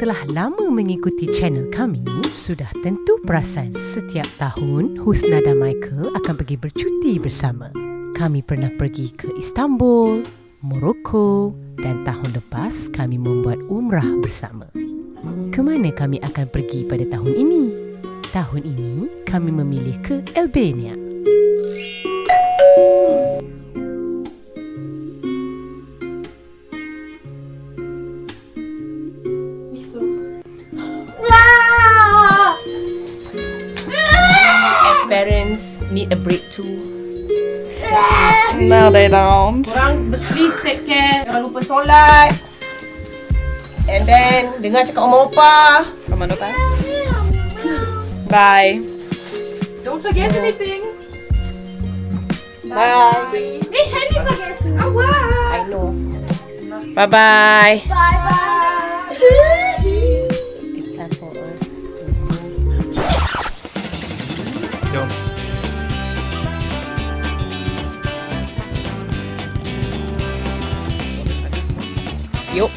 telah lama mengikuti channel kami sudah tentu perasan setiap tahun Husna dan Michael akan pergi bercuti bersama. Kami pernah pergi ke Istanbul, Morocco dan tahun lepas kami membuat umrah bersama. Kemana kami akan pergi pada tahun ini? Tahun ini kami memilih ke Albania. As parents need a break too. No, they don't. Korang please take care. Jangan lupa solat. And then dengar cakap Oma Opa. Come on, okay. Bye. Don't forget anything. Bye. Hey, Henny forgets. Oh, wow. I know. Bye-bye. Bye-bye. It's time for us to Jom. Yuk.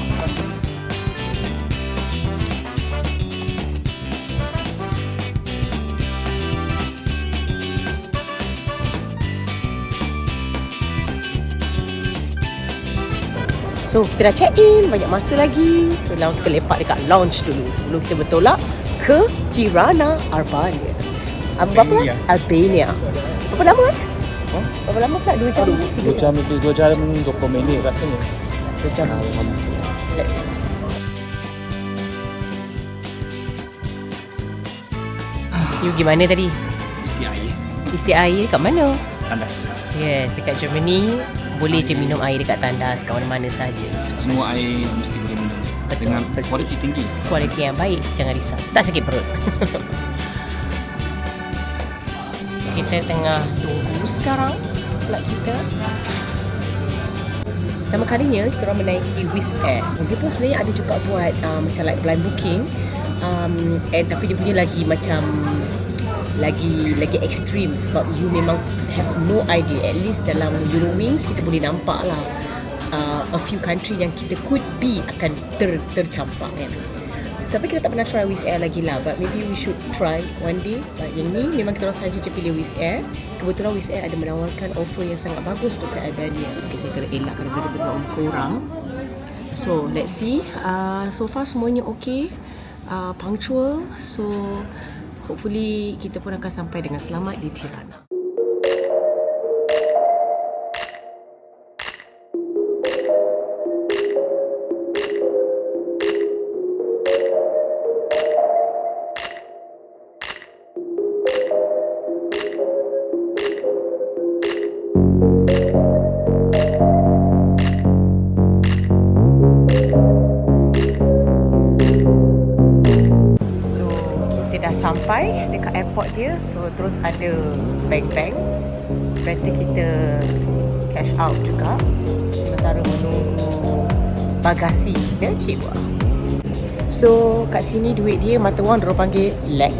So kita dah check in, banyak masa lagi. So now kita lepak dekat lounge dulu sebelum kita bertolak ke Tirana, Albania. Berapa? Albania. Berapa lama? Berapa lama pula? 2 jam? 2 jam lebih, 2 jam 20 minit rasanya. 2 jam. Let's see. You gimana tadi? Isi air. Isi air kat mana? Tandas. Yes, dekat Germany boleh je minum air dekat tandas kat mana-mana saja. Semua air mesti boleh minum. Betul, Dengan bersih. kualiti tinggi. Kualiti yang baik, jangan risau. Tak sakit perut. Kita tengah tunggu sekarang flight kita. Pertama kalinya kita orang menaiki Wizz Air. Dia pun sebenarnya ada juga buat macam like blind booking. Tapi dia punya lagi macam lagi ekstrim sebab you memang have no idea. At least dalam Eurowings kita boleh nampak lah a few country yang kita could be akan tercampak kan. Tapi kita tak pernah try Wizz Air lagi lah, but maybe we should try one day. Yang ni memang kita orang sahaja je pilih Wizz Air. Kebetulan Wizz Air ada menawarkan offer yang sangat bagus tu ke Albania. Okay, saya kena elak kalau boleh dengan korang. So let's see. So far semuanya okay, punctual. So hopefully kita pun akan sampai dengan selamat di Tirana. Sampai dekat airport dia, so terus ada bank-bank. Better kita cash out juga sementara menunggu bagasi kita, cikgu. So kat sini duit dia mata wang diorang panggil lek.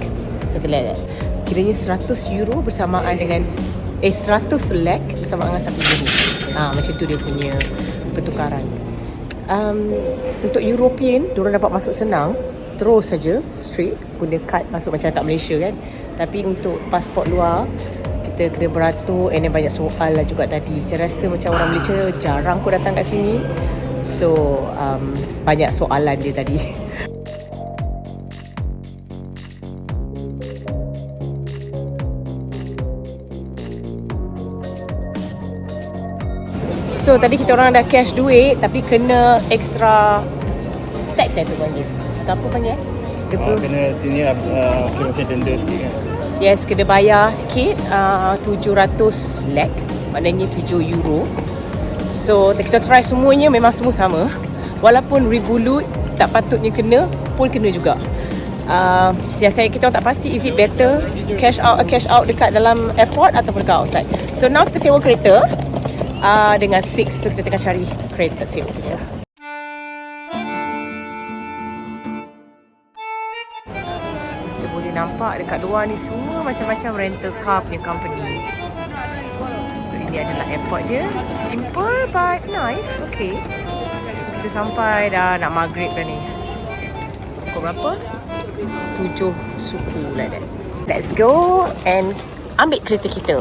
Satu lek kiranya 100 euro bersamaan dengan 100 lek bersamaan dengan 1 euro. Macam tu dia punya pertukaran. Untuk European diorang dapat masuk senang, terus saja straight guna kad masuk macam kat Malaysia kan. Tapi untuk pasport luar kita kena beratur, and banyak soal lah juga tadi. Saya rasa macam orang Malaysia jarang kot datang kat sini, so banyak soalan dia tadi. So tadi kita orang dah cash duit, tapi kena extra tax tu panggil. Apa panggil? Kena ni macam denda sikit kan. Yes, kena bayar sikit, 700 lek, maknanya 7 euro. So kita try semuanya, memang semua sama. Walaupun Revolut tak patutnya kena, pun kena juga. Kita tak pasti is it better cash out dekat dalam airport ataupun dekat outside. So now kita sewa kereta dengan Six, so kita tengah cari kereta sewa kita. Nampak dekat luar ni semua macam-macam rental car punya company. So ini adalah airport dia. Simple but nice. Okay. So kita sampai dah nak maghrib dah ni. pukul berapa? 7 suku like that. Let's go and ambil kereta kita.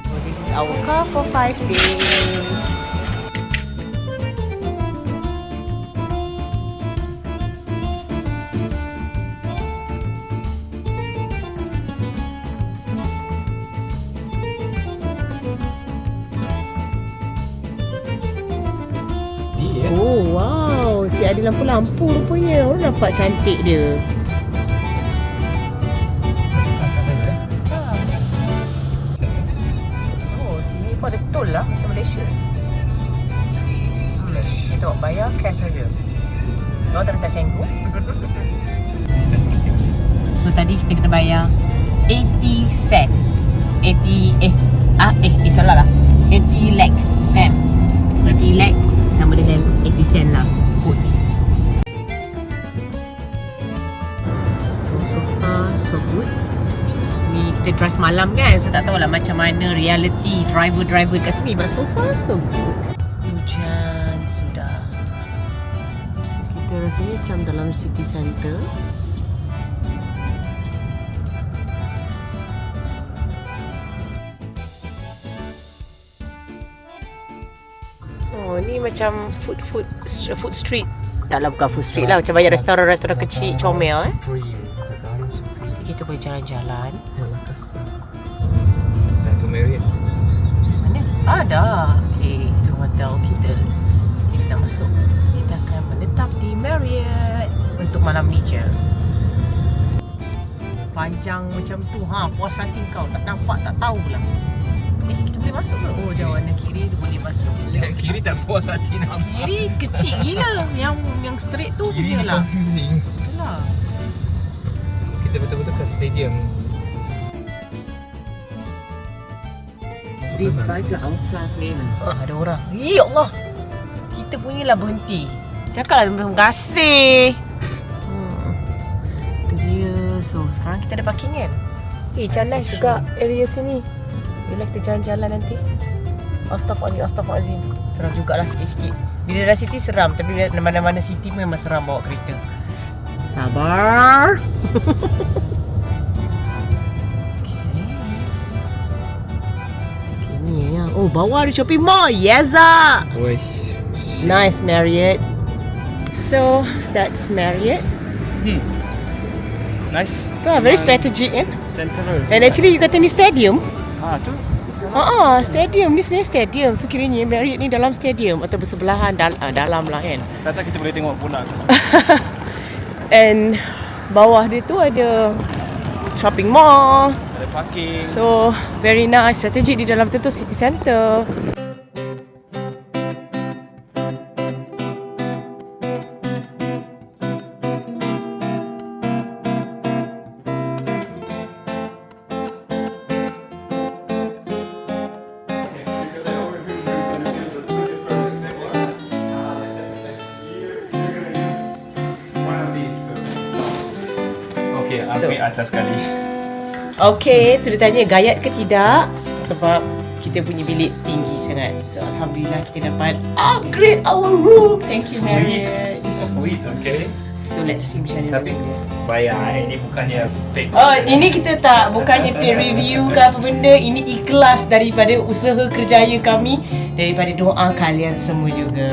So this is our car for 5 days. Oh wow, si ada lampu-lampu rupanya. Orang nampak cantik dia. Oh, sini pun ada tol lah macam Malaysia. Kita tengok bayar cash saja. Orang tak letak cenggu. So tadi kita kena bayar 80 sen. 80 salah lah. 80 lakh kan. 80 lakh sama dengan 80 sen lah kot. So far so good. Ni kita drive malam kan, so tak tahulah macam mana reality driver kat sini, but so far so good. Hujan sudah. So kita rasanya macam dalam city centre. Oh, ni macam food street. Taklah bukan food street lah, macam banyak restoran-restoran kecil comel Kita boleh jalan-jalan. Tu Marriott. Mana? Ada. Okey, itu hotel kita. Kita nak masuk. Kita akan menetap di Marriott untuk malam ni je. Panjang macam tu puas hati kau. Tak nampak, tak tahu lah. Kita boleh masuk ke? Oh, dia warna kiri tu boleh masuk. Yang kiri tak puas hati nampak. Kiri kecil gila. Yang straight tu Kiri ni lah. confusing. Itulah. Kita betul-betul ke stadium. Ada orang. Ya Allah. Kita punyalah berhenti. Cakaplah terima kasih. Itu dia. So, sekarang kita ada parking kan? Macam nice juga area sini. Bila kita jalan-jalan nanti. Astaghfirullahaladzim. Seram jugalah sikit-sikit. Bila dah city seram, tapi mana-mana city memang seram bawa kereta. Sabar. Ni ya. Oh, bawah ada shopping mall. Yeza. Wish. Nice Marriott. So, that's Marriott. Nice. Very strategic kan? Central. And actually you kata ni stadium. Tu. Stadium ni sebenarnya stadium. So kiranya Marriott ni dalam stadium atau bersebelahan dalam lah kan. Tak kita boleh tengok pula. And bawah dia tu ada shopping mall. Ada parking. So very nice, strategic di dalam tu city centre. Ambil atas sekali. Okay, tu dia tanya gayat ke tidak sebab kita punya bilik tinggi sangat. So alhamdulillah kita dapat upgrade our room. Thank you Marriott. Sweet, okay. So let's see macam mana. Tapi bayar, ini bukannya fake. Oh, ini kita bukannya peer review ke apa benda. Ini ikhlas daripada usaha kerjaya kami, daripada doa kalian semua juga.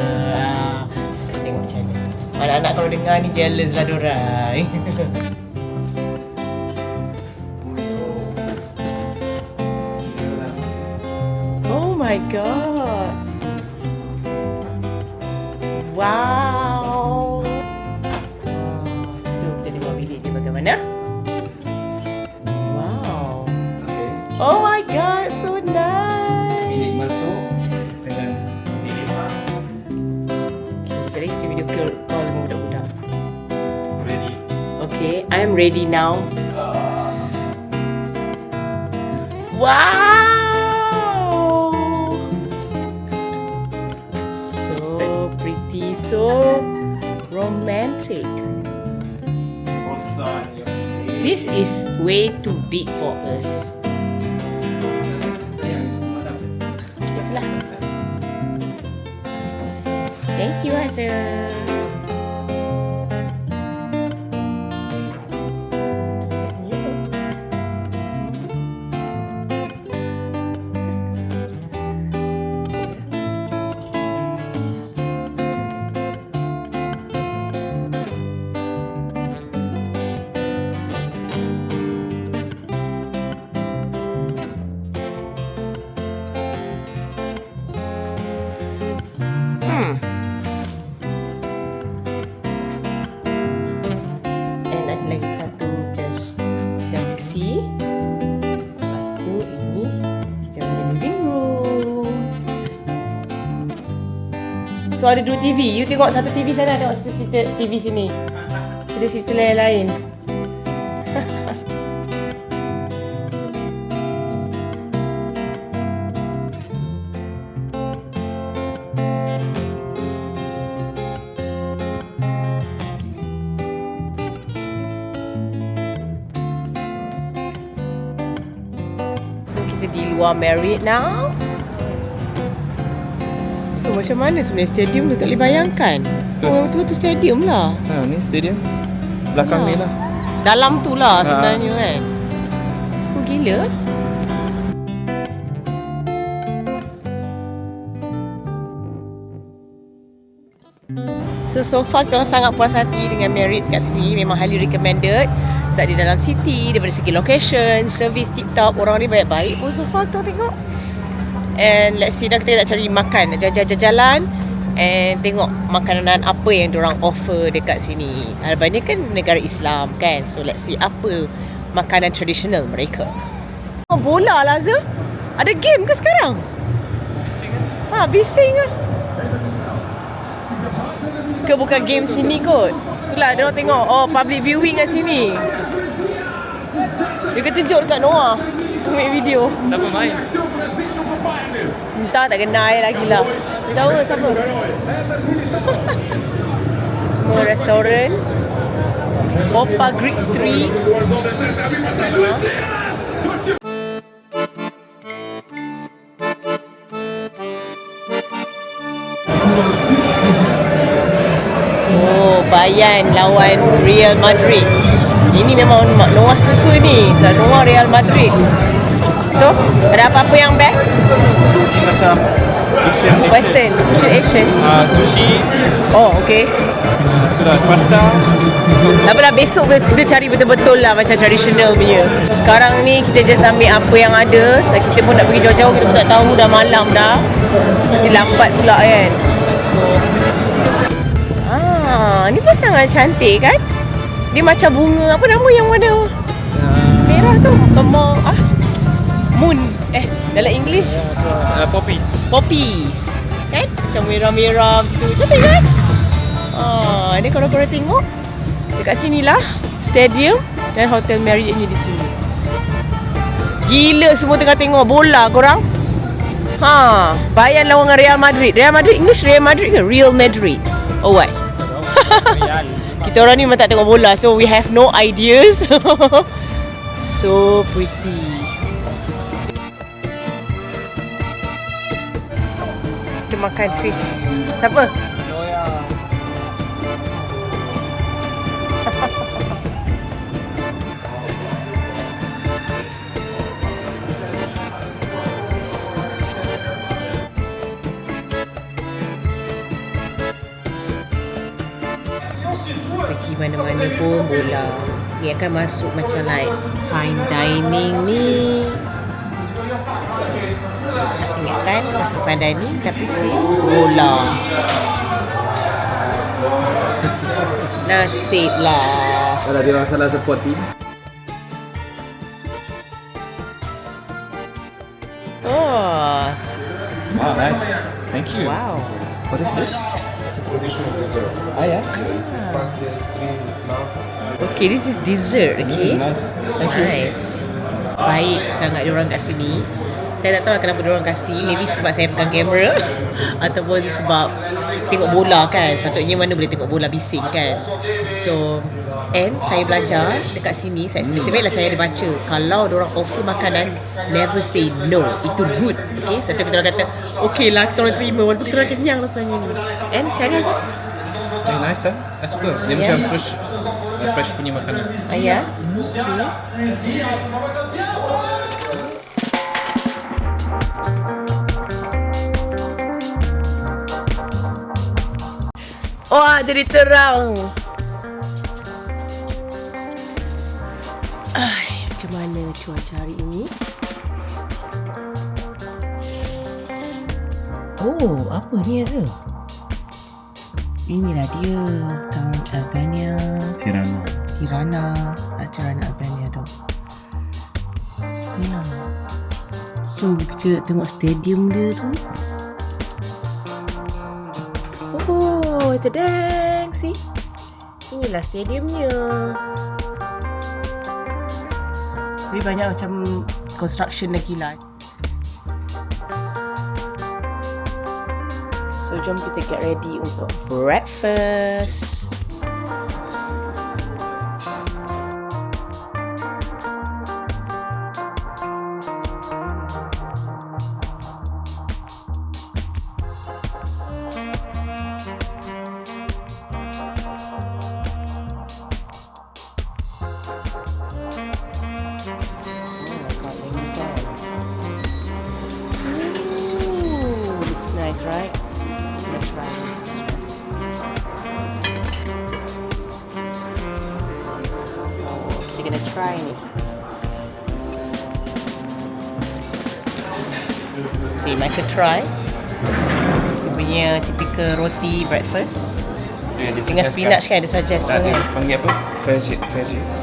Kita tengok macam mana. Anak-anak kalau dengar ni jealous lah dorang. Oh my god. Wow. Jom kita tengok bilik dia bagaimana. Wow. Okay. Oh my god, so nice. Bilik masuk dengan bilik mak. Jadi kita video call dengan budak-budak. Ready. Okay, I'm ready now. Wow. So pretty, so romantic. Bosannya. This is way too big for us. Itulah. kasih. And ada lagi satu just jacuzzi. Lepas tu ini kita punya living room. So ada 2 TV. You tengok satu TV sana, tengok satu TV sini. Ada cerita lain-lain. Kita di luar Marriott now. So macam mana sebenarnya stadium tu? Tak boleh bayangkan. Oh, betul-betul stadium lah. Ha, ni stadium. Belakang ni lah. Dalam tu lah sebenarnya kan. Cool gila. So far kita orang sangat puas hati dengan Marriott kat sini. Memang highly recommended. Sebab di dalam city, daripada segi location, service tip-top, orang ni baik-baik pun so far kita tengok. And let's see, dah kita nak cari makan, jalan-jalan and tengok makanan apa yang diorang offer dekat sini. Albania kan negara Islam kan, so let's see apa makanan tradisional mereka. Oh, bola lah Zul. Ada game ke sekarang? Bising kan? Bising lah. Ke bukan game sini kot. Itulah dia orang tengok, oh public viewing kat sini. Dia kata tunjuk dekat Noah ambil video. Siapa main? Entah, tak kenal lagi lah. Dia tahu ke siapa? Semua restoran. Opa Greek Street. Oh, Bayern lawan Real Madrid. Ini memang Noah suka ni. Sebab Noah Real Madrid. So, ada apa-apa yang best? Ini macam Asian. Western, Asian. Sushi. Oh, okay. Itu dah pasta. Apalah, besok kita cari betul-betul lah macam traditional punya. Sekarang ni kita just ambil apa yang ada. So, kita pun nak pergi jauh-jauh, kita pun tak tahu dah malam dah. Nanti lambat pula kan. So, ni pun sangat cantik kan? Dia macam bunga, apa nama yang warna merah tu? Moon. Dalam English? Poppies. Poppies. Kan? Macam merah-merah macam tu. Cantik kan? Ni kalau korang tengok dekat sini lah stadium dan Hotel Marriott ni di sini. Gila, semua tengah tengok bola korang. Bayern lawan dengan Real Madrid. Real Madrid English Real Madrid ke Real Madrid? Oh what? Kita orang ni memang tak tengok bola, so we have no ideas. So pretty. Kita makan fish. Siapa? Pergi mana-mana pun bola. Ni akan masuk macam like fine dining ni. Ingat kan masuk fine dining tapi still bola. Nasib lah. Kalau dia orang salah support team. Oh. Wow, nice. Thank you. Wow. What is this? Yeah. Okay, this is dessert, okay? Nice. Thank you. Nice. Baik sangat diorang kat sini. Saya tak tahu kenapa diorang kasih. Maybe sebab saya pegang kamera ataupun sebab tengok bola kan. Sepatutnya mana boleh tengok bola bising kan. So, And saya belajar dekat sini, sebenarnya saya ada baca, kalau diorang offer makanan, never say no. Itu good. Okay, satu kita orang kata, okay lah, kita orang terima walaupun kita orang kenyang rasanya ni. And macam mana Azad? Nice lah. I suka. Dia macam fresh punya makanan. Ya. Wah, jadi terang. Macam mana cuaca hari ini? Oh, apa ni Azza? Inilah dia, Town Albania. Tirana Albania tu. Ya. So, kita tengok stadium dia tu. Oh, tadang, see? Inilah stadiumnya. Jadi banyak macam construction lagi lah. So, jom kita get ready untuk breakfast. Looks nice, right? Let's try this one. Oh, kita kena try ni. See, Michael try. Dia punya typical roti breakfast. Dengan spinach kan, dia suggest pun Dia kan. panggil apa? Veggies.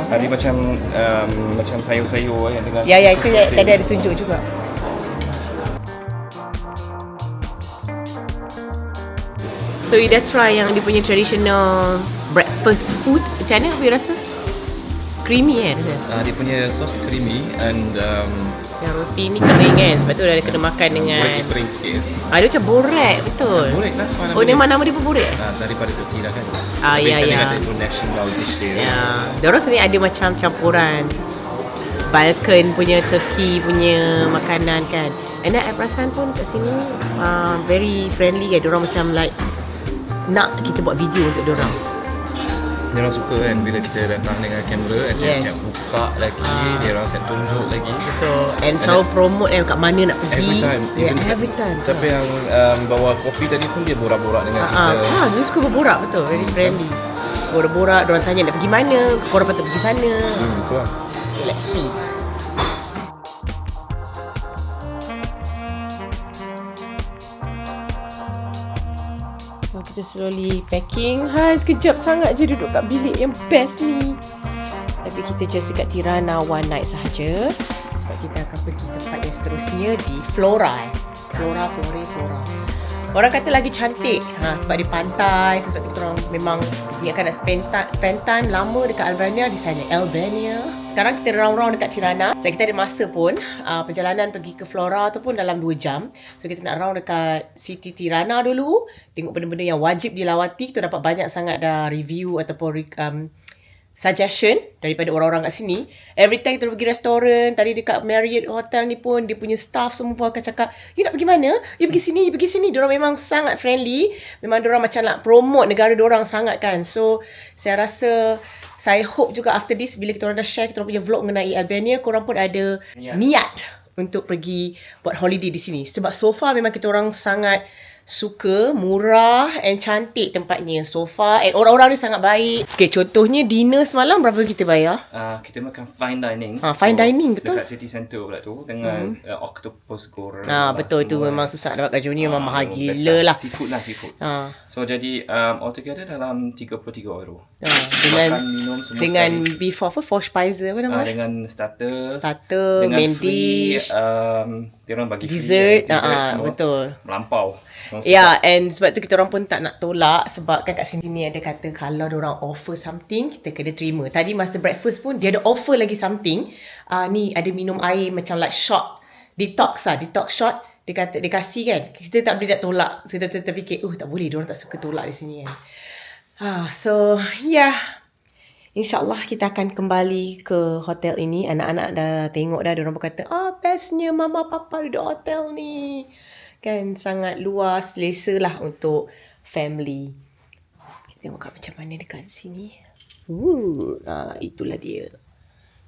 Tadi macam sayur-sayur yang dengan Ya, itu yang tadi ada tunjuk juga. So, you dah try yang dia punya traditional breakfast food. Macam mana you rasa? Creamy kan? Dia punya sos creamy and Yang roti ni kering kan? Sebab tu dah kena makan dengan kering sikit. dia macam borek, betul. Borek lah. Oh, nama dia pun borek? Daripada Turki lah kan. Ya. Dia kata itu national dish dia. Ya. Diorang sini ada macam campuran Balkan punya, Turkey punya makanan kan. And then I perasan pun kat sini very friendly kan. Diorang macam like nak kita buat video untuk diorang. Dia orang suka kan bila kita datang dengan kamera and siap-siap buka lagi, dia orang siap tunjuk lagi. Betul. And selalu promote kat mana nak pergi. Every time. Siapa yang bawa kopi tadi pun dia borak-borak dengan kita. Dia suka berborak, betul. Very friendly. Borak-borak, diorang tanya nak pergi mana, korang patut pergi sana. Betul lah. So let's see. So kita slowly packing. Sekejap sangat je duduk kat bilik yang best ni. Tapi kita just dekat Tirana one night sahaja. Sebab kita akan pergi tempat yang seterusnya di Flora. Flora. Orang kata lagi cantik sebab di pantai. Sebab kita orang memang niatkan nak spend time lama dekat Albania. Di sana Albania. Sekarang kita round-round dekat Tirana. Sebab kita ada masa pun perjalanan pergi ke Flora tu pun dalam 2 jam. So kita nak round dekat City Tirana dulu. Tengok benda-benda yang wajib dilawati. Kita dapat banyak sangat dah review ataupun suggestion daripada orang-orang kat sini. Every time kita pergi restoran, tadi dekat Marriott Hotel ni pun dia punya staff semua pun akan cakap, you nak pergi mana? You pergi sini. Diorang memang sangat friendly. Memang diorang macam nak promote negara diorang sangat kan. So saya rasa, saya hope juga after this, bila kita orang dah share kita orang punya vlog mengenai Albania, korang pun ada niat untuk pergi buat holiday di sini. Sebab so far memang kita orang sangat suka, murah and cantik tempatnya so far. And orang-orang ni sangat baik. Okay, contohnya dinner semalam berapa kita bayar? Kita makan fine dining. Fine dining, betul. Dekat city centre pula tu dengan octopus goreng. Betul, tu memang susah dapat kat Junior, memang mahal gila lah. Seafood. So jadi altogether dalam 33 euro. Dengan makan, minum semua dengan sekali. beef apa? Forspizer apa nama? Dengan starter, Starter, dengan main free, dish, dia orang bagi dessert. free semua. Betul. Melampau. Ya, and sebab tu kita orang pun tak nak tolak. Sebab kan kat sini ni ada kata kalau diorang offer something, kita kena terima. Tadi masa breakfast pun dia ada offer lagi something. Ni ada minum air macam like shot, detox shot. Dia kata, dia kasih kan. Kita tak boleh nak tolak. Kita terfikir, tak boleh, diorang tak suka tolak di sini kan. So yeah, InsyaAllah kita akan kembali ke hotel ini. Anak-anak dah tengok dah. Diorang berkata, bestnya mama papa duduk hotel ni. Kan sangat luas, selesa lah untuk family. Kita tengok kat macam mana dekat sini. Itulah dia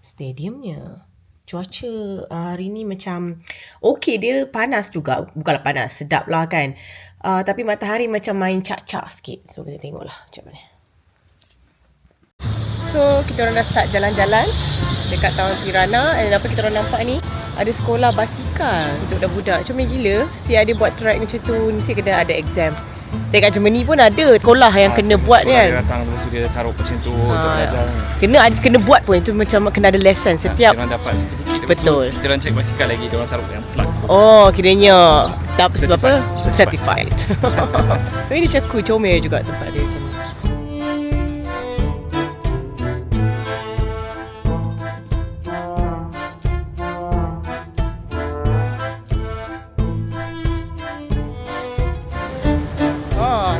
stadiumnya. Cuaca hari ni macam okey, dia panas juga. Bukanlah panas, sedap lah kan. Tapi matahari macam main cak-cak sikit. So kita tengoklah macam mana. So kita orang dah start jalan-jalan dekat Taman Tirana. Dan apa kita orang nampak ni, ada sekolah basikal untuk budak-budak. Comel gila. Si ada buat track macam tu. Mesti kena ada exam. Dekat Germany pun ada sekolah yang kena buat kan. Dia datang lepas tu dia taruh macam tu untuk belajar. Kena buat pun. Itu macam kena ada lesson setiap. Dia orang dapat sertifikat. Betul. Dia orang check basikal lagi. Dia orang taruh yang plug. Oh, kiranya tak apa? Certified. Tapi dia cakap comel juga tempat dia.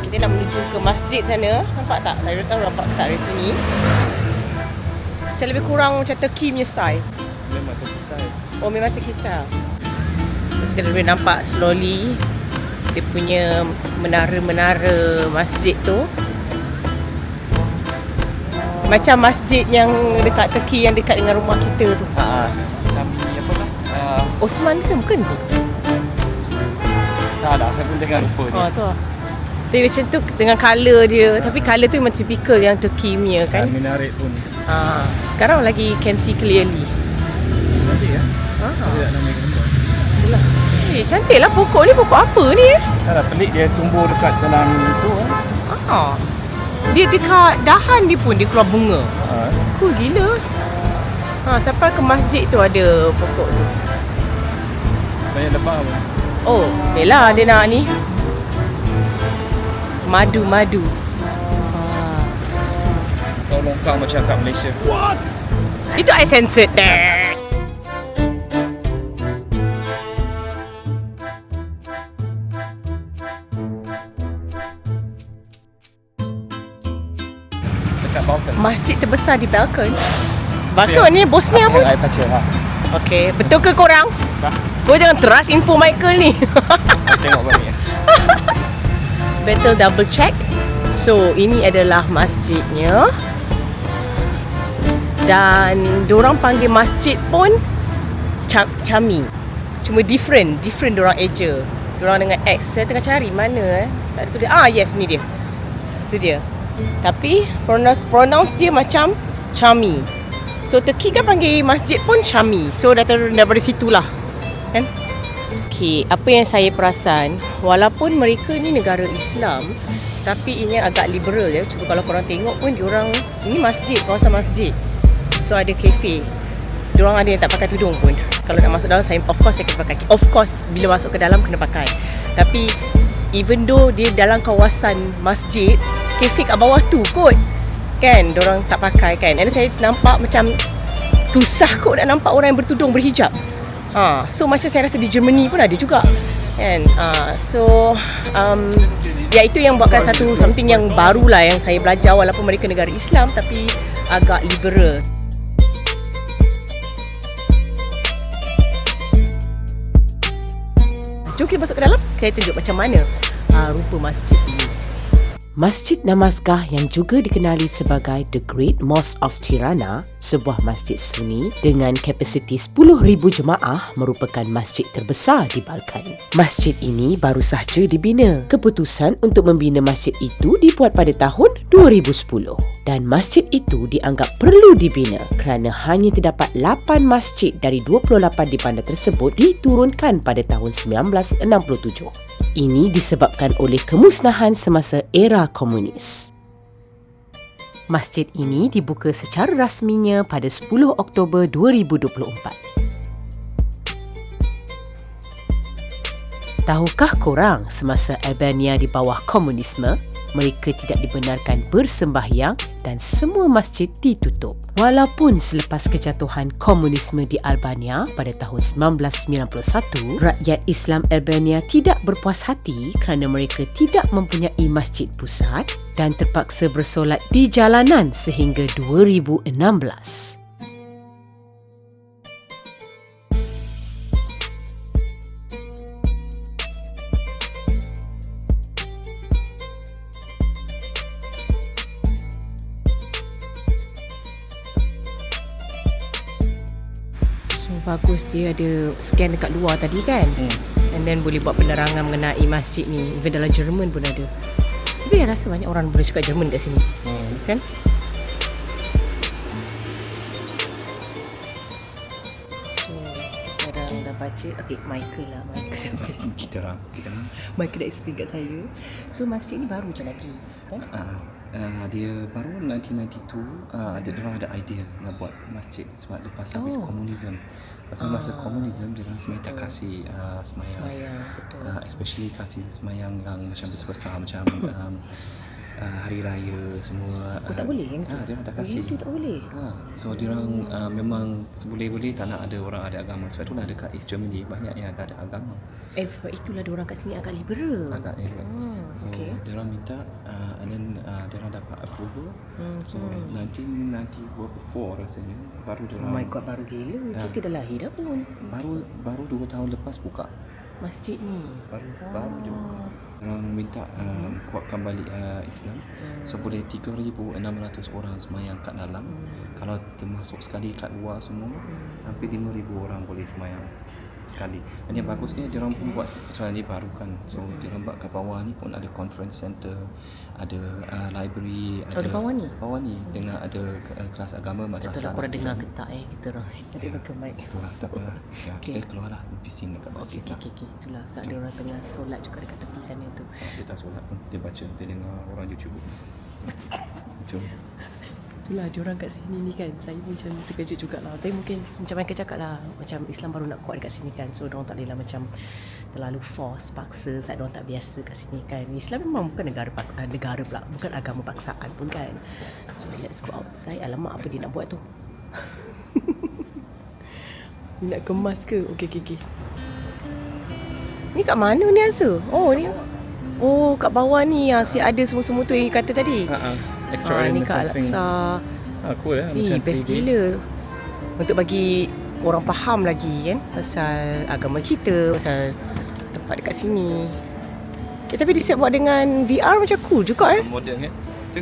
Kita nak menuju ke masjid sana. Nampak tak? Saya tahu nampak tak dari sini. Macam lebih kurang macam Turkey punya style. Memang Turkey style. Oh, memang Turkey style. Kita boleh nampak slowly dia punya menara-menara masjid tu. Macam masjid yang dekat Turkey yang dekat dengan rumah kita tu. Macam apa lah? Osman ke bukan tu? Tak lah, saya pun jangan lupa dia. Tu lah. Dia macam tu dengan colour dia. Tapi colour tu memang typical yang Turkey punya kan. Minaret pun. Sekarang lagi can see clearly. Cantik ya? Saya tak nak ambil gambar. Itulah. Cantik lah pokok ni. Pokok apa ni? Tak lah, pelik dia tumbuh dekat dalam tu. Dia dekat dahan dia pun dia keluar bunga. Cool gila. Sampai ke masjid tu ada pokok tu. Banyak lebah pun. Oh, yelah dia nak ni. Madu. Kau longkang macam kat Malaysia. What? Itu I censored that. Dekat Balkan. Masjid terbesar di Balkan. Balkan ni bosnya apa? I baca lah. Okey, betul ke korang? Kau jangan trust info Michael ni. Tengok balik ya. Better double check. So ini adalah masjidnya. Dan diorang panggil masjid pun Chami. Cuma different diorang eja. Diorang dengan X. Saya tengah cari mana tak ada tu dia. Yes ni dia. Tu dia. Tapi pronounce dia macam Chami. So Turkey kan panggil masjid pun Chami. So daripada situlah kan. Okay, apa yang saya perasan, walaupun mereka ni negara Islam, tapi ini agak liberal ya. Cuba kalau korang tengok pun diorang, ini masjid, kawasan masjid. So ada kafe. Diorang ada yang tak pakai tudung pun. Kalau nak masuk dalam, of course saya kena pakai. Of course bila masuk ke dalam kena pakai. Tapi even though dia dalam kawasan masjid, kafe kat bawah tu kot. Kan, diorang tak pakai kan. And saya nampak macam susah kot nak nampak orang yang bertudung, berhijab. So macam saya rasa di Germany pun ada juga kan. Ya itu yang buatkan something yang baru lah yang saya belajar. Walaupun mereka negara Islam tapi agak liberal. Jom kita masuk ke dalam. Saya tunjuk macam mana rupa masjid ini. Masjid Namaskah yang juga dikenali sebagai The Great Mosque of Tirana, sebuah masjid Sunni dengan kapasiti 10,000 jemaah, merupakan masjid terbesar di Balkan. Masjid ini baru sahaja dibina. Keputusan untuk membina masjid itu dibuat pada tahun 2010 dan masjid itu dianggap perlu dibina kerana hanya terdapat 8 masjid dari 28 di bandar tersebut diturunkan pada tahun 1967. Ini disebabkan oleh kemusnahan semasa era komunis. Masjid ini dibuka secara rasminya pada 10 Oktober 2024. Tahukah korang semasa Albania di bawah komunisme, mereka tidak dibenarkan bersembahyang dan semua masjid ditutup. Walaupun selepas kejatuhan komunisme di Albania pada tahun 1991, rakyat Islam Albania tidak berpuas hati kerana mereka tidak mempunyai masjid pusat dan terpaksa bersolat di jalanan sehingga 2016. Bagus dia ada scan dekat luar tadi kan. And then boleh buat penerangan mengenai masjid ni. Even dalam Jerman pun ada. Tapi saya rasa banyak orang boleh cakap Jerman kat sini. Kan? So sekarang dah baca. Okay, Michael dah baca. Michael dah explain kat saya. So masjid ni baru je lagi kan? Dia baru 1992 diorang ada idea nak buat masjid sebab lepas habis komunisme. Pasal masa komunisme diorang sebenarnya tak kasih semayang. Betul. Especially kasih semayang yang macam besar-besar macam hari raya semua. Tak boleh yang tu? Diorang tak kasih. Itu tak boleh? So diorang memang seboleh-boleh tak nak ada orang ada agama. Sebab itulah dekat East Germany banyak yang tak ada agama. And sebab itulah diorang kat sini agak liberal. Agak liberal. So okay. diorang minta and then diorang dapat approval. So 1994 rasanya baru diorang. Oh my god, baru gila. Kita dah lahir dah pun. Baru 2 tahun lepas buka masjid ni. Baru je buka. Diorang minta kuatkan balik Islam. So boleh 3,600 orang semayang kat dalam. Kalau termasuk sekali kat luar semua, hampir 5,000 orang boleh semayang sekali. Dan yang bagusnya diorang pun buat sebenarnya baru kan. So diorang buat kat bawah ni pun ada conference center, ada library, ada bawah ni? Bawah ni dengan ada kelas agama madrasah. Tak tahu korang dengar ke tak kita orang. Ada pakai mic. Itulah, tak apalah. Ya, Okay. kita keluarlah bising dekat masjid. Okay. Itulah saat ada orang tengah solat juga dekat tepi sana tu. Dia tak solat pun, dia baca, dia dengar orang YouTube. Macam Itulah diorang kat sini ni kan. Saya pun macam terkejut jugalah. Tapi mungkin macam Michael cakap lah, macam Islam baru nak kuat dekat sini kan. So diorang tak boleh lah macam terlalu force, paksa sebab diorang tak biasa kat sini kan. Islam memang bukan negara pula, bukan agama paksaan pun kan. So let's go outside. Alamak, apa dia nak buat tu? Nak kemas ke? Okay. Ni kat mana ni Asa? Oh ni. Oh kat bawah ni si ada semua-semua tu yang kata tadi. extra ni kat Al-Aqsa. cool lah. Best gila. Untuk bagi orang faham lagi kan pasal agama kita, pasal tempat dekat sini. Tapi dia siap buat dengan VR macam cool juga Modern kan.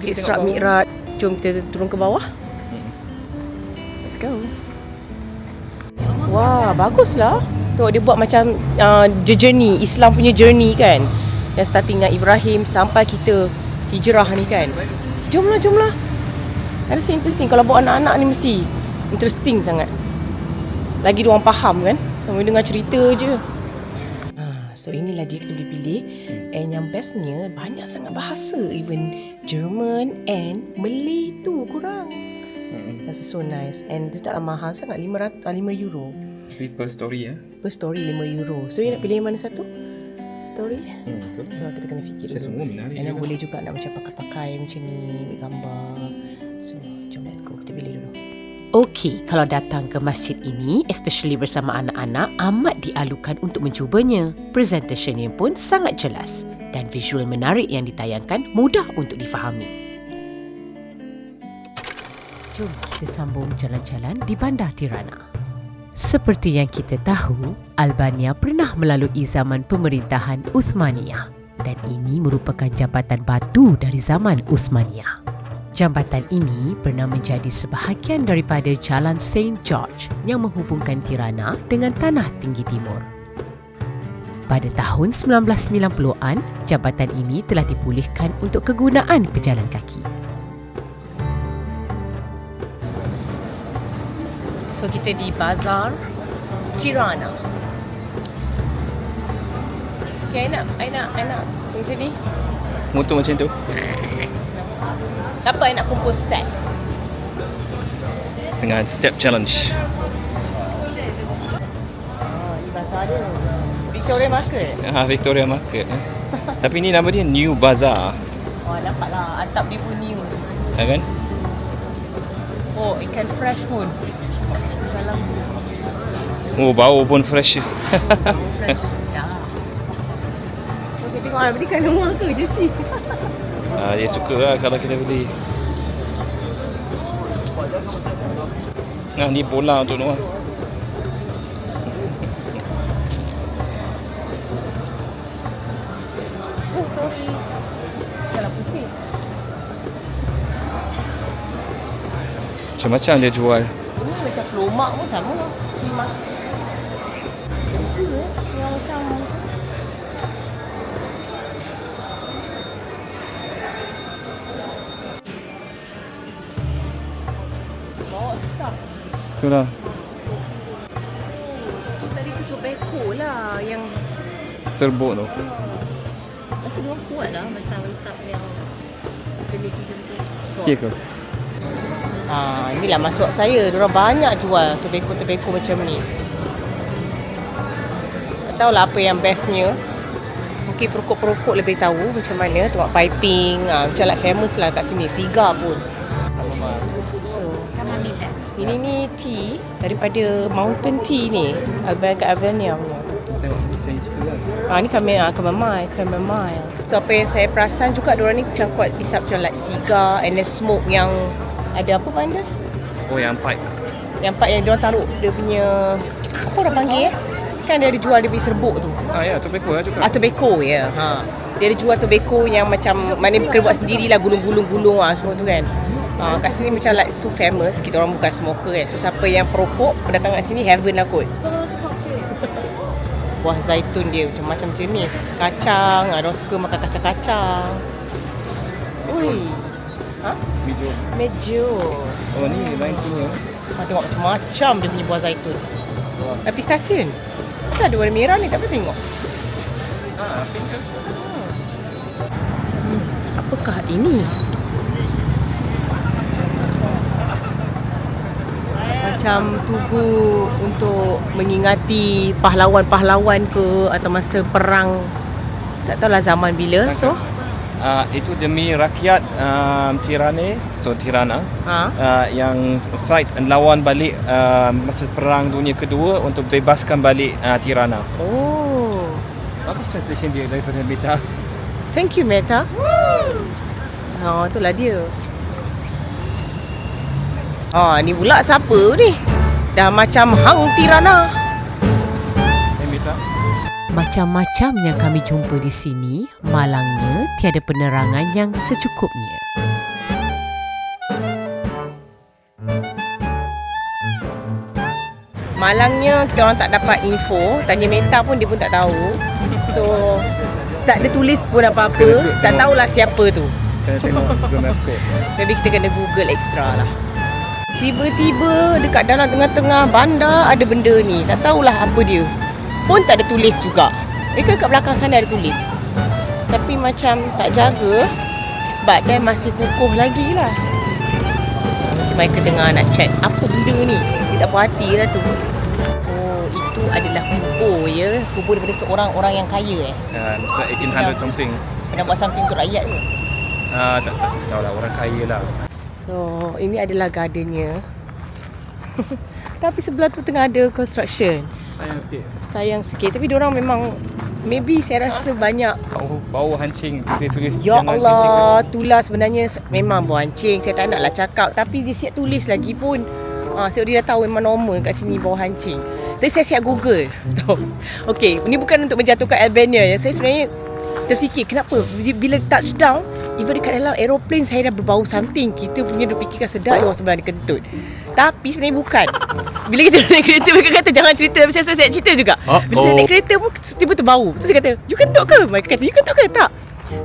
Isra Mi'raj. Jom kita turun ke bawah. Let's go. Wah, baguslah. Tu dia buat macam journey, Islam punya journey kan. Yang starting dengan Ibrahim sampai kita hijrah ni kan. Jomlah. Ada sih interesting. Kalau bawa anak-anak ni mesti interesting sangat. Lagi diorang faham kan. Sama dengar cerita je. So inilah dia kita boleh pilih. And yang bestnya banyak sangat bahasa. Even German and Malay tu kurang. That's so nice. And dia taklah mahal sangat, 5 euro. Tapi per story ya. Per story 5 euro. So you nak pilih yang mana satu? Story? Betul. Tu kita kena fikir dulu. Semua menarik. And then boleh juga nak macam pakai macam ni, ambil gambar. So jom let's go, kita pilih dulu. Okey, kalau datang ke masjid ini, especially bersama anak-anak, amat dialukan untuk mencubanya. Presentationnya pun sangat jelas dan visual menarik yang ditayangkan mudah untuk difahami. Jom kita sambung jalan-jalan di Bandar Tirana. Seperti yang kita tahu, Albania pernah melalui zaman pemerintahan Uthmaniyah dan ini merupakan jambatan batu dari zaman Uthmaniyah. Jambatan ini pernah menjadi sebahagian daripada Jalan St. George yang menghubungkan Tirana dengan Tanah Tinggi Timur. Pada tahun 1990-an, jambatan ini telah dipulihkan untuk kegunaan pejalan kaki. So kita di Bazar Tirana. Okay, I nak macam ni. Motor macam tu. Siapa yang nak kumpul step? Dengan step challenge. Ni bazar dia. Victoria Market. Victoria Market. Tapi ni nama dia New Bazaar. Nampaklah atap dia bunyi. Ya kan? Oh, ikan fresh pun. Dalam tu. Oh, bau pun fresh. Fresh. Dah. Okay, tengok lah. Beli kat rumah ke Jessie? Dia suka lah kalau kita beli. Nah, ni bola untuk Noah. Oh, sorry. Salah putih. Macam-macam dia jual. Ini macam flomak pun sama. Lima. Yang macam bawa susah. Itulah. Tadi tutup beko lah yang Serbuk tu. rasa dia orang kuat lah macam hisap yang jenis macam tu. Okey ke? Inilah masuk saya. Diorang banyak jual tobacco macam ni. Tak tahulah apa yang bestnya. Mungkin perokok-perokok lebih tahu macam mana. Tengok piping. Macam like famous lah kat sini. Cigar pun. So, ini ni tea daripada Mountain Tea ni. Albania punya. Tengok macam ni suka kan? Ni chamomile. So apa yang saya perasan juga diorang ni macam kuat isap macam like cigar and then smoke yang ada apa benda? Oh, yang pipe. Yang part yang diorang taruh dia punya apa orang panggil kan dia ada jual dia punya serbuk tu. Ya, tobacco lah juga. Tobacco ya. Dia ada jual tobacco yang macam mana kena buat sendirilah gulung-gulung semua tu kan. Kat sini macam like so famous. Kita orang bukan smoker kan. So siapa yang perokok datang kat sini heaven lah kot. Buah zaitun dia macam-macam jenis. Kacang, orang suka makan kacang-kacang. Ui. Mejo. Mejo. Oh, ni lain punya. Tengok macam-macam dia punya buah zaitun. Pistachio. Kenapa ada warna merah ni? Tak boleh tengok. Pink ke? Apakah ini? Macam tugu untuk mengingati pahlawan-pahlawan ke atau masa perang. Tak tahulah zaman bila. So, itu demi rakyat Tirana yang fight lawan balik masa perang dunia kedua untuk bebaskan balik Tirana. oh. Bagus translation dia daripada Meta. Thank you, Meta. Itulah dia. Ni pula siapa ni? Dah macam Hang Tirana. Meta. Macam-macam yang kami jumpa di sini, malangnya tiada penerangan yang secukupnya. Malangnya kita orang tak dapat info. Tanya Meta pun dia pun tak tahu. So tak ada tulis pun apa-apa. Tak tahulah siapa tu. Kena tengok Google Maps kot. Maybe kita kena Google extra lah. Tiba-tiba dekat dalam tengah-tengah bandar ada benda ni. Tak tahulah apa dia. Pun tak ada tulis juga. Kat belakang sana ada tulis. Tapi macam tak jaga. But then masih kukuh lagi lah. Macam mereka tengah nak check apa benda ni. Dia tak puas hati lah tu. Oh, itu adalah kubur ya. Kubur daripada seorang orang yang kaya So 1800 something. Pernah buat something untuk rakyat ke? Tak tahu lah, orang kaya lah. So, ini adalah gardennya. Tapi sebelah tu tengah ada construction. Sayang sikit. Tapi diorang memang maybe saya rasa banyak. Bau hancing. Dia tulis Ya jangan Allah, itulah sebenarnya memang bau hancing. Saya tak naklah cakap. Tapi dia siap tulis lagi pun. So dia dah tahu memang normal kat sini bau hancing. Tapi saya siap Google. Okay, ini bukan untuk menjatuhkan Albania ya. Saya sebenarnya terfikir kenapa bila touchdown, even dekat dalam aeroplane saya dah berbau something. Kita punya duk fikirkan sedap orang sebelah ni kentut. Tapi sebenarnya bukan. Bila kita naik kereta mereka kata jangan cerita. Tapi saya cerita juga. Bila saya naik kereta pun tiba-tiba bau. So saya kata, you kentut ke? Mereka kata, you kentut ke? Tak.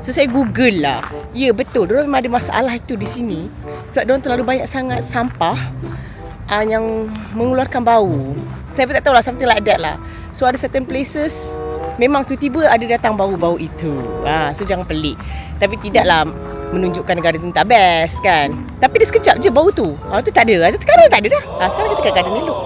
So saya Google lah. Ya betul, diorang memang ada masalah itu di sini. Sebab diorang terlalu banyak sangat sampah yang mengeluarkan bau. Saya pun tak tahu lah, something like that lah. So ada certain places memang tiba-tiba ada datang bau-bau itu. So jangan pelik. Tapi tidaklah menunjukkan negara tu tak best kan. Tapi dia sekejap je bau tu. Tu tak ada. Sekarang tak ada dah. Sekarang kita kat garden elok.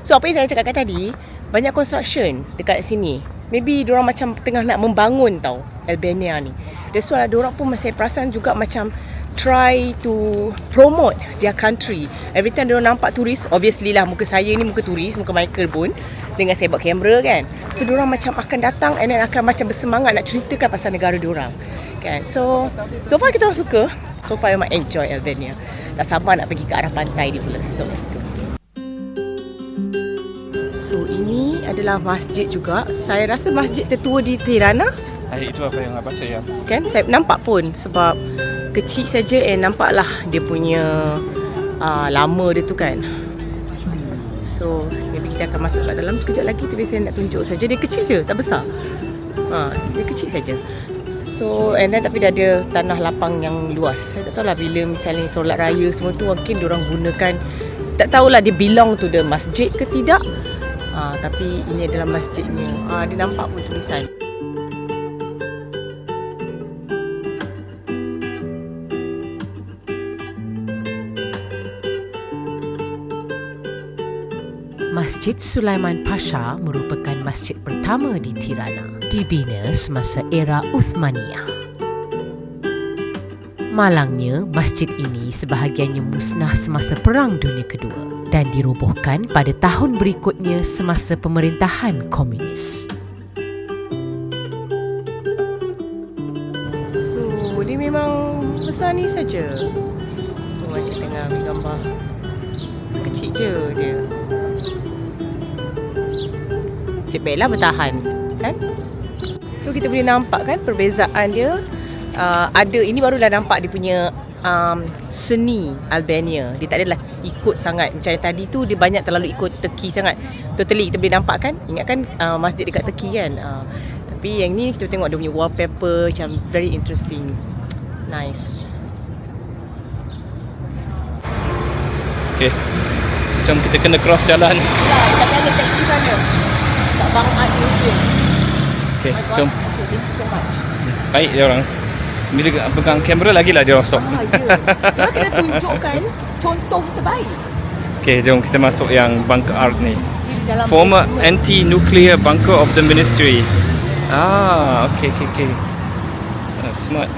So apa yang saya cakapkan tadi, banyak construction dekat sini. maybe diorang macam tengah nak membangun tau Albania ni. That's why diorang pun masih perasan juga macam try to promote their country. Every time diorang nampak turis, obviously lah muka saya ni muka turis, muka Michael pun dengan saya bawa kamera kan. So diorang macam akan datang and then akan macam bersemangat nak ceritakan pasal negara diorang kan. So far kita orang suka. So far memang enjoy Albania. Tak sabar nak pergi ke arah pantai dia pula. So let's go. So ini adalah masjid juga. Saya rasa masjid tertua di Tirana. Itu apa yang baca ya. Kan saya nampak pun sebab kecil saja nampaklah dia punya lama dia tu kan. So maybe kita akan masuk kat dalam sekejap lagi, tapi saya nak tunjuk saja. Dia kecil je, tak besar. Dia kecil saja. So and then tapi dia ada tanah lapang yang luas. Saya tak tahulah bila misalnya solat raya semua tu mungkin diorang gunakan, tak tahulah dia belong to the masjid ke tidak. Tapi ini adalah masjidnya. Dia nampak pun tulisan. Masjid Sulaiman Pasha merupakan masjid pertama di Tirana, dibina semasa era Uthmaniyah. Malangnya, masjid ini sebahagiannya musnah semasa Perang Dunia Kedua dan dirobohkan pada tahun berikutnya semasa pemerintahan komunis. So, dia memang besar ni saja. Macam tengah ambil gambar. Kecil je dia. Nasib baiklah bertahan, kan? So kita boleh nampak kan perbezaan dia. Ada, ini barulah nampak dia punya seni Albania. Dia tak adalah ikut sangat macam yang tadi tu, dia banyak terlalu ikut Turki sangat. Totally kita boleh nampak kan. Ingat kan masjid dekat Turki kan. Tapi yang ni kita tengok dia punya wallpaper macam very interesting. Nice. Okay, macam kita kena cross jalan. Kita kena taxi sana. Tak Bang Art Museum. Okay, jom. Okay, thank you so much. Baik dia orang. Bila pegang kamera lagilah dia orang stop. Ya. Kita kena tunjukkan contoh terbaik. Okay, jom kita masuk yang bunker art ni. Dalam Former basement. anti-nuclear bunker of the ministry. Okay. Smart.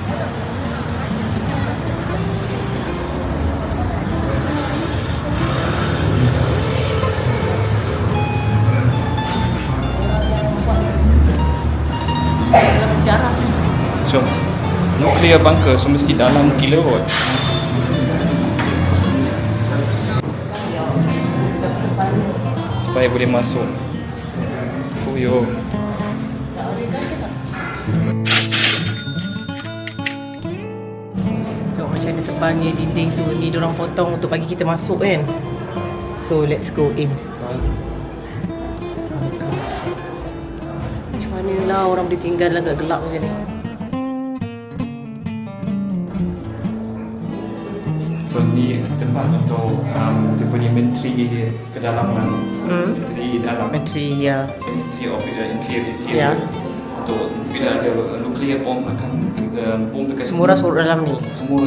Dalam sejarah. Jom. Nuclear bunker, so mesti dalam gila kot. Supaya boleh masuk. Fuyo. Tengok macam mana tebalnya dinding tu. Ni diorang potong untuk bagi kita masuk kan. So let's go in. Macam mana lah orang boleh tinggal agak gelap macam ni. So ni tempat untuk dia punya menteri kedalaman. Menteri dalam. Menteri ya. Ministry of Interior. Ya. Untuk bila ada nuclear bomb akan bom dekat Semua orang suruh dalam ni. semua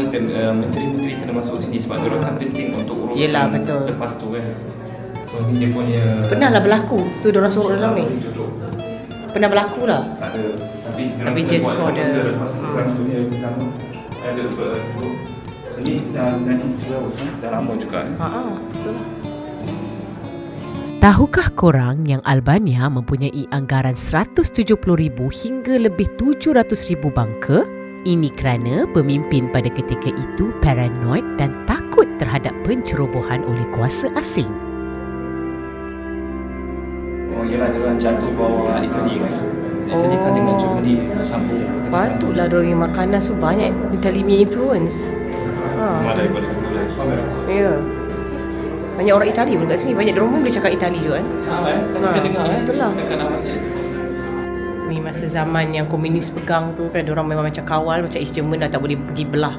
menteri-menteri kena masuk sini sebab dia kan penting untuk uruskan Yelah, betul. lepas tu kan. So ni dia punya Pernah lah berlaku tu diorang suruh dalam ni. Pernah berlaku lah. tak ada, tapi Tapi just for the lepas Perang Dunia Pertama ada berlaku. So ni dah lama juga. Betul lah. Tahukah korang yang Albania mempunyai anggaran 170,000 hingga lebih 700,000 bunker? Ini kerana pemimpin pada ketika itu paranoid dan takut terhadap pencerobohan oleh kuasa asing. Oh yelah, dia orang jatuh bawah Itali kan. Itali kan dengan Germany bersambung. Patutlah diorang punya makanan so banyak Itali punya influence. Cuma daripada dulu lagi. Ya. Banyak orang Itali pun kat sini. Banyak diorang pun boleh cakap Itali juga kan. Kita dengar betul lah. dekat dalam masjid. Ni masa zaman yang komunis pegang tu kan, diorang memang macam kawal, macam East German dah tak boleh pergi belah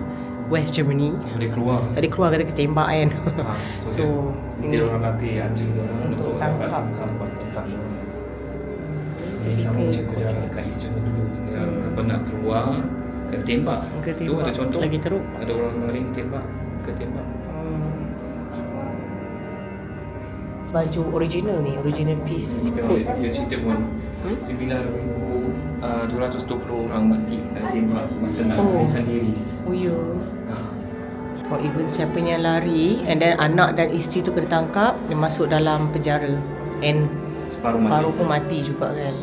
West Germany. Boleh keluar. Tak boleh keluar, kata ketembak kan. So Mesti orang latih anjing tu untuk tangkap. tangkap. Jadi sama macam sejarah dekat East German dulu. Siapa nak keluar, kena tembak. Kena Tu ada tembak. contoh. Lagi teruk. Ada orang lain tembak, kena tembak. baju original ni, original piece. Dia cerita pun 9,220 orang mati dan tembak masa nak melarikan diri. Oh ya. Oh, even siapanya lari and then anak dan isteri tu kena tangkap, dia masuk dalam penjara and paruh pun mati juga kan.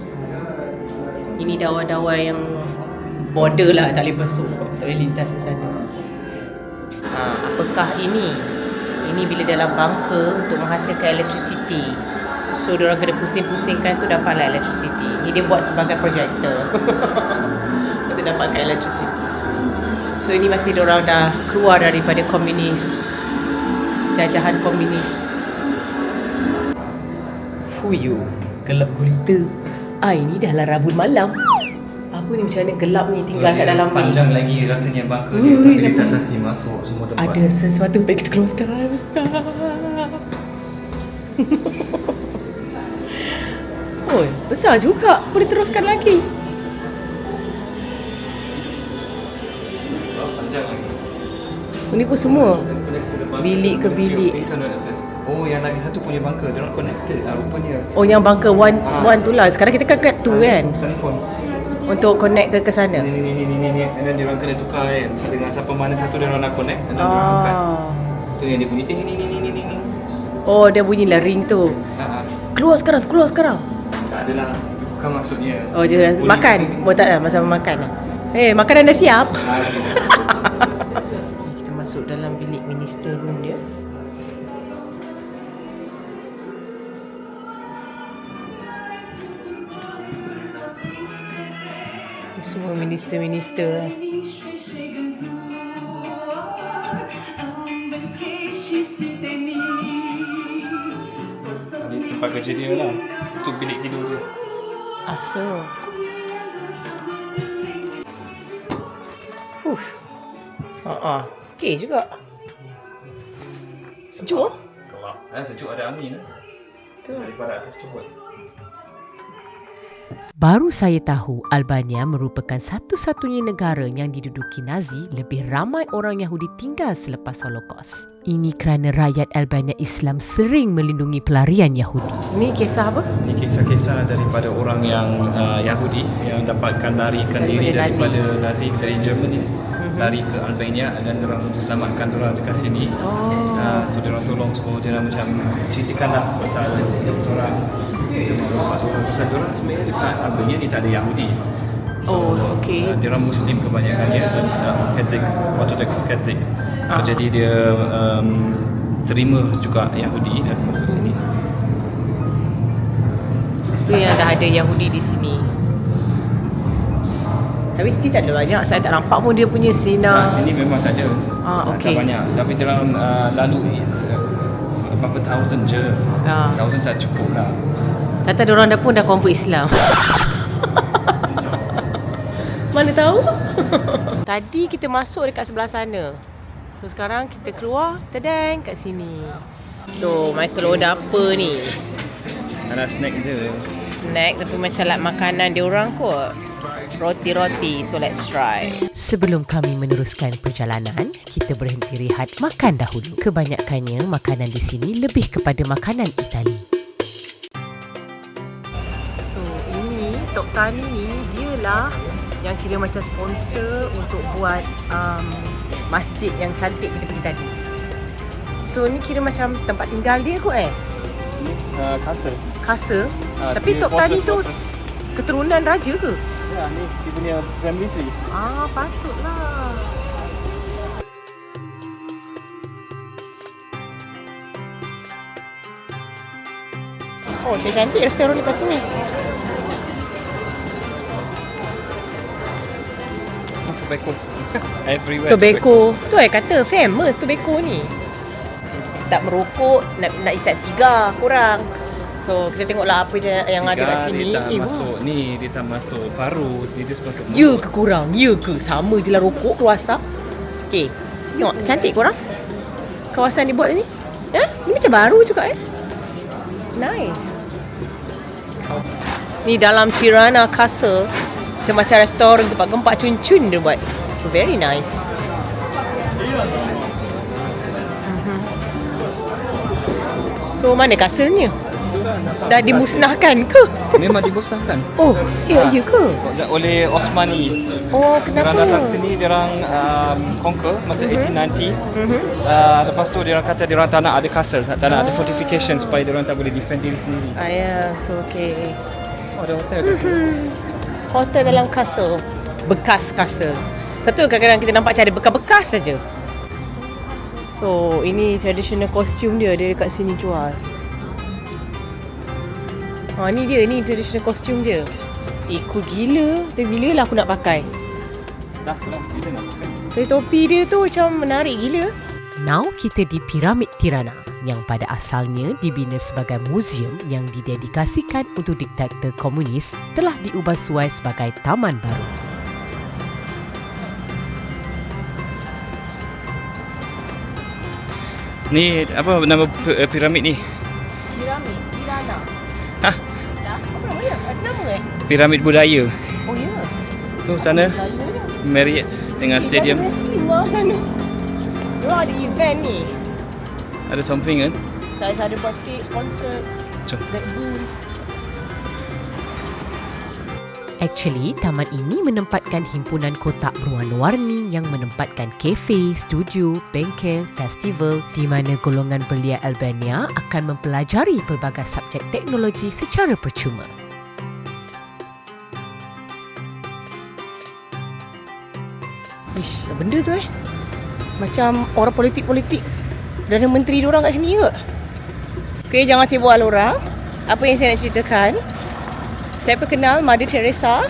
Ini dawai-dawai yang border lah, tak boleh masuk, tak boleh lintas ke sana. Apakah ini? Ini bila dalam bunker untuk menghasilkan electricity. So diorang kena pusing-pusingkan tu dapatlah electricity. Ni dia buat sebagai projector untuk dapatkan electricity. So ini masih diorang dah keluar daripada komunis, jajahan komunis. Fuyu, gelap gulita. Ini dah lah Rabu malam. Apa ni, macam mana gelap ni tinggal kat dalam ni. Panjang lagi rasanya bunker dia, tapi dia tak kasi masuk semua tempat. Ada sesuatu, baik kita keluar sekarang. Oh, besar juga. Boleh teruskan lagi. Panjang lagi. Ini pun semua bilik ke bilik. Oh, yang lagi satu punya bunker, dia orang connected rupanya. Oh, yang bunker one tu lah. Sekarang kita kan kat 2 kan, Telefon. untuk connect ke sana. Ni. And then dia orang kena tukar kan. Dengan siapa mana satu dia orang nak connect, and then dia orang angkat. Tu yang dia bunyi ni. Oh, dia bunyi lah ring tu. Keluar sekarang. Tak adalah, itu bukan maksudnya. Oh, je makan. Oh, tak lah, masa makan lah. Makanan dah siap. Kita masuk dalam bilik minister room dia. Ni semua minister-minister lah. Ini tempat kerja dia lah. Itu bilik tidur dia. So okey juga. Sejuk. Gelap. Sejuk, ada angin lah. Daripada atas tu buat. Baru saya tahu Albania merupakan satu-satunya negara yang diduduki Nazi lebih ramai orang Yahudi tinggal selepas Holocaust. Ini kerana rakyat Albania Islam sering melindungi pelarian Yahudi. Ini kisah apa? Ini kisah-kisah daripada orang yang Yahudi yang dapatkan larikan diri daripada Nazi dari Germany, lari ke Albania dan orang selamatkan orang dekat sini. So dia orang tolong, so dia orang macam ceritakanlah pasal orang pasal orang sebenarnya dekat Albania ni tak ada Yahudi. So, okey. Dia orang Muslim kebanyakannya dan Catholic, Orthodox Catholic. So jadi dia terima juga Yahudi dan masuk sini. Itu yang dah ada Yahudi di sini. Tapi sini tak ada banyak. Saya tak nampak pun dia punya sinar. Sini memang tak ada. Okey. Tak banyak. Tapi dia orang lalu berapa thousand je. Thousand tak cukup lah. Kata diorang dah pun dah convert Islam. Mana tahu? Tadi kita masuk dekat sebelah sana. So sekarang kita keluar, tadang, kat sini. So Michael order apa ni? Ada snack je. Snack tapi macam like makanan diorang kot. Roti-roti, so let's try. Sebelum kami meneruskan perjalanan, kita berhenti rehat makan dahulu. Kebanyakannya makanan di sini lebih kepada makanan Itali. So ini Tok Tani ni dialah yang kira macam sponsor untuk buat masjid yang cantik kita pergi tadi. So ni kira macam tempat tinggal dia kot Ini Kasa. Tapi Tok Tani tu keturunan raja ke? Ya, ni dia punya family tree. Patutlah. Oh, cantik restoran dekat sini. Tobacco. Everywhere. Tobacco. Tu kata famous tobacco ni. Tak merokok, nak isap sigar kurang. So kita tengoklah apa je yang ada kat sini. Dia tak masuk ni, dia tak masuk paru, dia sepatut. Ya ke kurang? Ya ke? Sama je lah rokok keluar asap. Okey. Tengok cantik korang. Kawasan dia buat ni. Ni macam baru juga Nice. Ni dalam Tirana Castle. Macam restoran tempat gempak cun-cun dia buat. So very nice. So mana kaselnya? Dah dimusnahkan ke? Memang dimusnahkan. Oh, ya ke? Oleh Osmani. Oh, Diorang kenapa? datang sini, diorang conquer masa 1890. Lepas tu diorang kata diorang tak nak ada castle, tak nak ada fortification supaya diorang tak boleh defend diri sendiri. So okay. Oh, ada hotel kat sini. Hotel dalam castle. Bekas castle. Satu kadang-kadang kita nampak macam ada bekas-bekas saja. So, ini traditional costume dia dekat sini jual. Ni dia, ni traditional costume dia. Cool gila. Tapi bila lah aku nak pakai? Dah, kita nak pakai. Tapi topi dia tu macam menarik gila. Now kita di Piramid Tirana yang pada asalnya dibina sebagai muzium yang didedikasikan untuk diktator komunis telah diubah suai sebagai taman baru. Ni apa nama piramid ni? Piramid Tirana. Hah? Dah? Apa nama dia? Ada nama Piramid budaya. Oh ya. Tu sana Marriott dengan stadium. Wrestling lah sana. Diorang ada event ni. Ada something kan? Saya ada buat stage, concert, Jom. Red Bull. Actually, taman ini menempatkan himpunan kotak berwarna-warni yang menempatkan kafe, studio, bengkel, festival di mana golongan belia Albania akan mempelajari pelbagai subjek teknologi secara percuma. Ish, benda tu macam orang politik-politik. Perdana Menteri diorang kat sini ke? Okay, jangan sibuk orang. Apa yang saya nak ceritakan, saya perkenal Mother Teresa.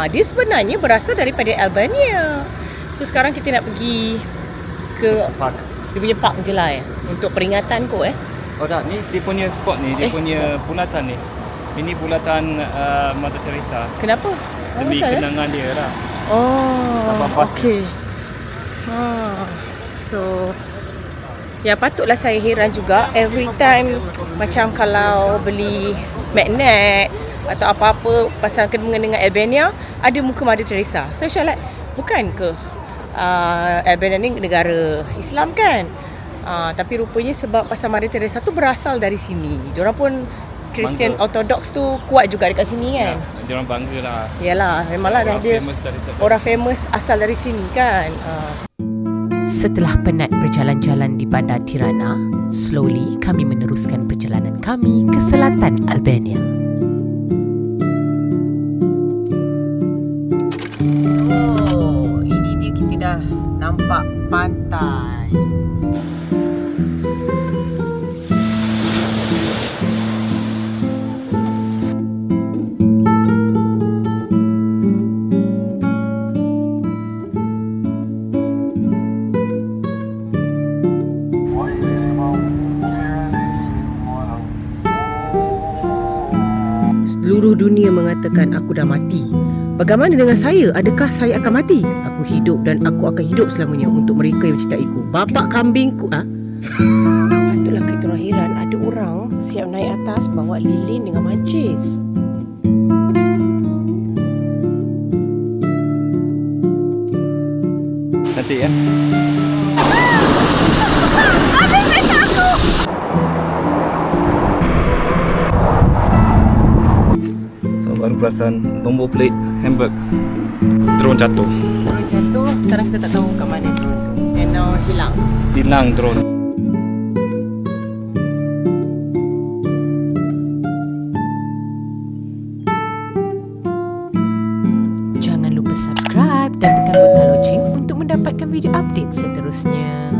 Dia sebenarnya berasal daripada Albania. So sekarang kita nak pergi ke Park. dia punya park je lah untuk peringatan kot Oh tak, ni dia punya spot ni, dia punya bulatan ni. Ini bulatan Mother Teresa. Kenapa? Demi Apa pasal, kenangan dia lah. Oh, okey. So ya, patutlah saya heran juga every time macam kalau beli magnet atau apa-apa pasal kena dengan Albania ada muka Mother Teresa. So saya like, bukan ke Albania ni negara Islam kan? Tapi rupanya sebab pasal Mother Teresa tu berasal dari sini. Diorang pun Christian Orthodox tu kuat juga dekat sini kan? Ya, diorang bangga lah. Yalah, memanglah dah dia orang famous asal dari sini kan? Setelah penat berjalan-jalan di bandar Tirana, slowly kami meneruskan perjalanan kami ke selatan Albania. Oh, ini dia, kita dah nampak pantai. Seluruh dunia mengatakan aku dah mati. Bagaimana dengan saya? Adakah saya akan mati? Aku hidup dan aku akan hidup selamanya untuk mereka yang mencintaiku. Bapak kambingku. Patutlah kita orang heran. Ada orang siap naik atas bawa lilin dengan mancis. Nanti ya. Baru perasan nombor plate Hamburg. Drone jatuh. Drone jatuh. Sekarang kita tak tahu kat mana. And now hilang. Hilang drone. Jangan lupa subscribe dan tekan butang loceng untuk mendapatkan video update seterusnya.